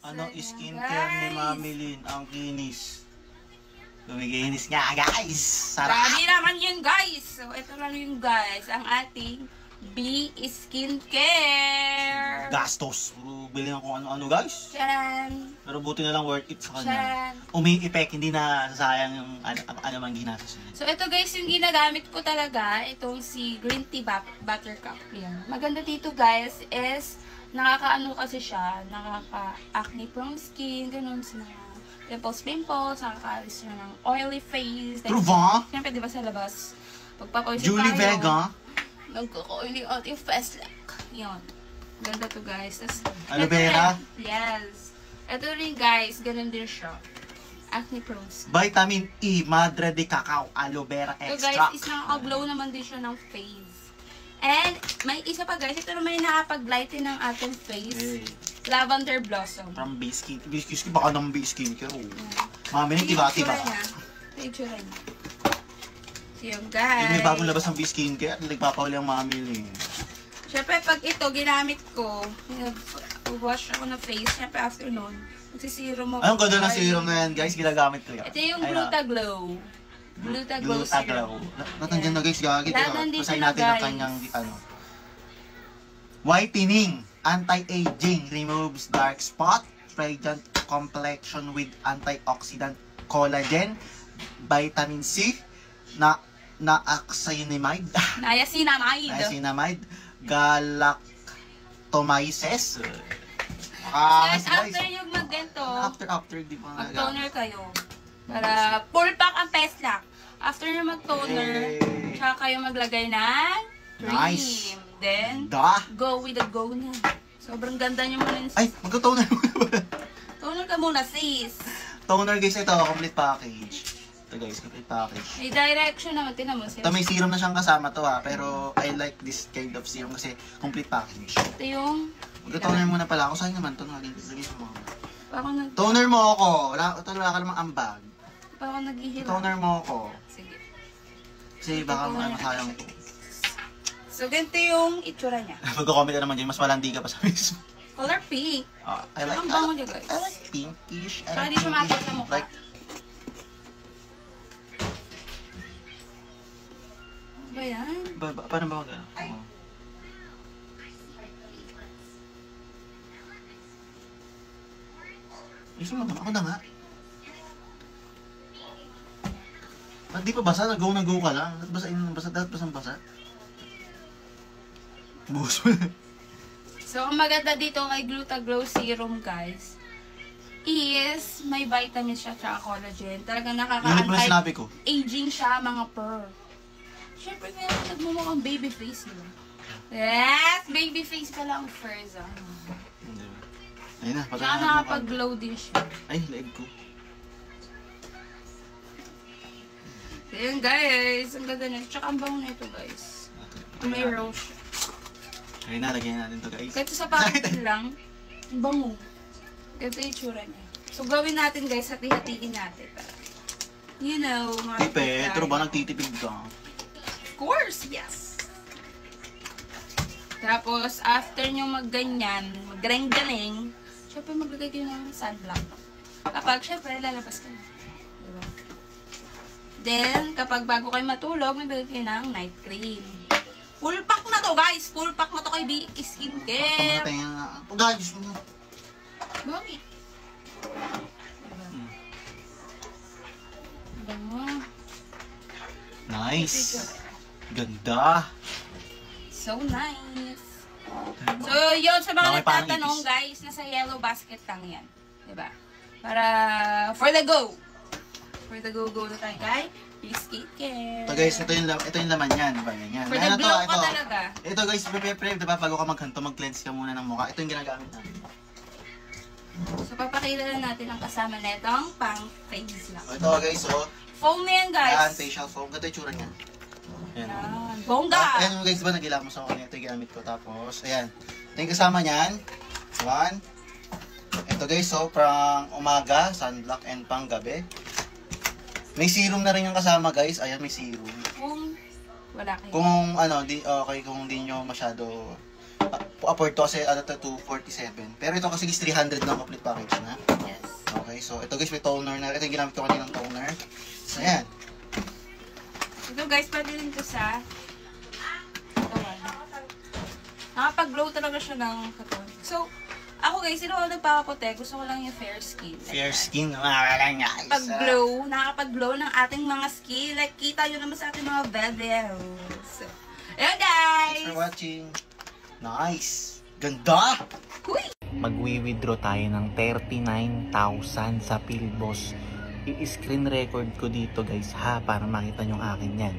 Ano, skincare ni Mami Lynn, ang kinis. Gumiginis nga, guys! Sarap! Grabe naman yun, guys! So, ito lang yun, guys. Ang ating B Skincare. Gastos. Bili ng kung ano-ano, guys. Charan! Pero buti na lang worth it sa kanya. Charan! Umi-effect, hindi na sasayang yung ano man ginastos niya. So, ito guys, yung ginagamit ko talaga, itong si Green Tea Buttercup. Yan. Maganda dito, guys, is nakakaano kasi siya, nakaka-acne prone skin, ganun sa mga pimples, nakakaalis siya ng oily face. Truva? Siyempre, di ba sa labas, pagpapoisin Julie tayo, Vega? nagkaka-oily out yung face lock. Yun. Ganda to, guys. Tas, Aloe ito vera? rin, yes. Ito rin, guys, ganun din siya. Acne prone skin. Vitamin E, Madre de Cacao, Aloe Vera So guys, Extract. is nakaka-glow naman din siya ng face. And, may isa pa guys, ito naman yung nakapag-lighten ng ating face. Hey. Lavender Blossom. From B-Skin. B-Skin, baka ng B-Skin. Pero, Mami, nang tiba-tiba. Ito yung tsura niya. So yun Yung guys. may bagong labas ng B-Skin, kaya nagpapahuli ang Mami Lynn. Siyempre, pag ito, ginamit ko, wash ako ng face. Siyempre, after nun, magsisirum ako. Ayun, ganda ng serum na yan, guys. Ginagamit ko yan. Ito yung Ayun, Glutaglow. Glutaglow serum. Natandyan na, guys. Gagawin Lahat nandito Pasahin na, natin ang guys. kanyang, ano. Whitening. Anti-aging. Removes dark spot. Radiant complexion with antioxidant collagen. Vitamin C. Niacinamide. Niacinamide. Niacinamide. Galactomyces. Guys, after yung mag-ganto, After, di pa nga. mag-toner kayo. Para full pack ang face lock. After nyo mag-toner, Yay. tsaka kayo maglagay ng cream. Nice. Then, Da. go with the go na. Sobrang ganda nyo muna yung Ay, magka-toner muna ba? toner ka muna, sis. Toner guys, ito, complete package. Ito guys, complete package. May direction naman, tinan mo. Ito may serum na siyang kasama to ha, pero I like this kind of serum kasi complete package. Ito yung, Magka-toner muna pala ako, saan naman ito? Lagay mo. parang Toner mo ako! Wala ka namang ambag. naghihila. Toner mo ako. Sige. Kasi baka masayang to. So, ganito yung itsura niya. Magko-comment ka naman dyan, mas malandi ka pa sa mismo. Color pink. I like Ang bango niya, guys. I like pinkish. Saka di sumakit sa mukha. Like, Ano ba yan? paano ba mag-ano? Oh. Isa mo naman, ako na nga. Ba't di pa basa? Nag-go na go ka lang. Dapat basang-basa. Buhos mo na. So, ang maganda dito kay Glutaglow Serum, guys, is may vitamins siya at collagen. Talagang Yun mo na sinabi ko. aging siya, mga pearl. Siyempre, kaya nagmumukhang baby face, diba? Yes! Baby face pala ang first, ah. Ayun na, Tsaka nakapag-glow din siya. Ay, leg ko. Ayan, guys. Ang ganda na. Tsaka ang bango na ito, guys. May rose siya. Ayun na, lagyan natin to guys. Kahit sa packaging lang, ang bango. Ganito yung tsura niya. So, gawin natin, guys. Hati-hatiin natin. You know, mga Tipe, tayo. pero ba nagtitipid ka? Of course, yes. Tapos, after nyo magganyan, maggaling-galing, syempre maglagay kayo ng sunblock. Kapag, syempre, lalabas ka na. Diba? Then, kapag bago kayo matulog, maglagay kayo ng night cream. Full pack na to, guys! Full pack na to kay B Skincare. Pamatay nga. Guys, Bakit? Diba? Bango. nice. Ganda. So nice. So, yun sa mga Bakit parang nagtatanong, ipis? guys, nasa yellow basket lang yan. Diba? Para, for the go. For the go na tayo, guys. Skincare. Ito guys, ito yung laman yan. Diba? Yan. For the Ayan, glow ka talaga. Ito guys, pre, diba, bago ka maghanto, mag-cleanse ka muna ng mukha. Ito yung ginagamit namin. So, papakita na natin ang kasama na itong pang face lang. Ito guys, Foam na yan, Ayan, guys. facial foam. Ito yung tsura niya. Ayan. Yan. Bongga! Ayan guys, diba, nagilamos ako niya. Ito yung ginamit ko. Tapos, ayan. Ito yung kasama niyan. One. Ito guys, pang umaga, sunblock, and pang gabi. May serum na rin yung kasama guys. Ayan, may serum. Kung wala kayo. Kung ano, di okay kung hindi nyo masyado afford to kasi ano to 247. Pero ito kasi is 300 lang complete package na. Yes. Okay, so ito guys may toner na. Ito yung ginamit ko kaninang toner. So ayan. Ito guys, pwede rin to sa katawan. Nakapag-glow talaga siya ng katawan. So, ako guys, sino ako nagpapapote? Gusto ko lang yung fair skin. Fair skin, walang guys. Pag-glow, nakakapag-glow ng ating mga skin. Like, kita nyo naman sa ating mga videos. Ayan guys! Thanks for watching. Nice! Ganda! Uy! Magwi-withdraw tayo ng 39,000 sa PhilBoss. I-screen record ko dito guys ha, para makita nyo akin yan.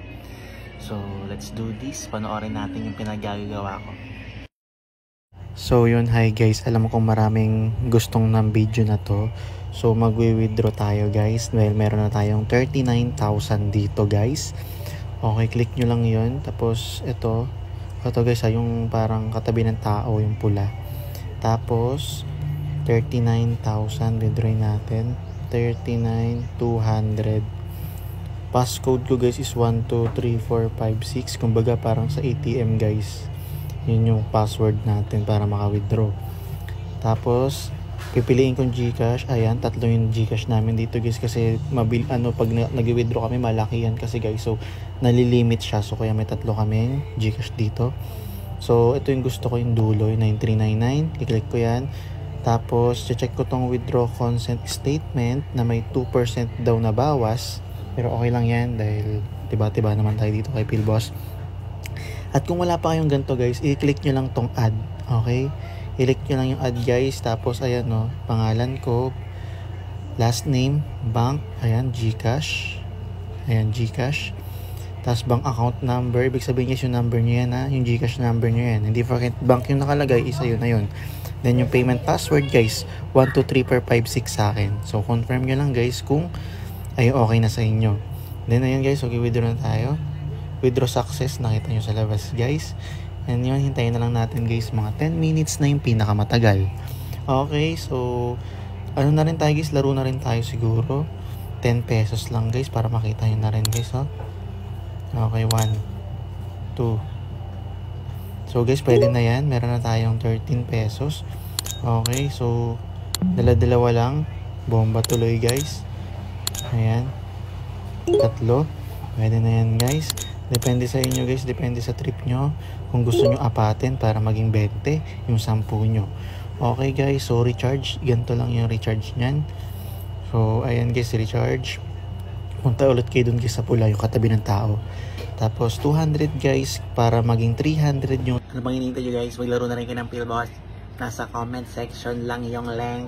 So, let's do this. Panoorin natin yung pinagagawa ko. So yun, hi guys, alam ko maraming gustong ng video na to. So magwi-withdraw tayo guys. Well, meron na tayong 39,000 dito guys. Okay, click nyo lang yun. Tapos ito guys, yung parang katabi ng tao, yung pula. Tapos 39,000, withdraw natin 39,200. Passcode ko guys is 123456. Kumbaga parang sa ATM guys, yun yung password natin para maka-withdraw. Tapos pipiliin kong GCash. Ayan, tatlo yung GCash namin dito guys, kasi pag nag-withdraw kami malaki yan kasi guys, so nalilimit siya, so kaya may tatlo kaming GCash dito. So ito yung gusto ko, yung dulo, yung 9399. I-click ko yan. Tapos check ko tong withdraw consent statement na may 2% daw na bawas, pero okay lang yan dahil tiba-tiba naman tayo dito kay PhilBoss. At kung wala pa kayong ganito guys, i-click nyo lang tong add. Okay? I-click nyo lang yung add guys. Tapos ayan no, pangalan ko, last name, bank, ayan, GCash. Ayan, GCash. Tapos bank account number. Ibig sabihin guys, yung number nyo yan ha. Yung GCash number nyo yan. Hindi forget bank yung nakalagay, isa yun na yun. Then yung payment password guys, 123456 sa akin. So confirm nyo lang guys kung ay okay na sa inyo. Then ayun guys, okay, withdraw na tayo. Withdraw success, nakita nyo sa labas guys. And yun, hintayin na lang natin guys, mga 10 minutes na yung pinakamatagal. Okay, so ano na rin tayo guys, laro na rin tayo siguro. 10 pesos lang guys, para makita nyo na rin guys. Oh. Okay, 1, 2. So guys, pwede na yan, meron na tayong 13 pesos. Okay, so dala-dalawa lang, bomba tuloy guys. Ayan, tatlo, pwede na yan guys. Depende sa inyo guys, depende sa trip nyo. Kung gusto nyo apatin para maging 20, yung 10 nyo. Okay guys, so recharge. Ganito lang yung recharge nyan. So ayan guys, recharge. Punta ulit kayo dun guys sa pula, yung katabi ng tao. Tapos 200 guys, para maging 300 yung... Ano bang hinihintay nyo guys? Maglaro na rin kayo ng PhilBoss. Nasa comment section lang yung link.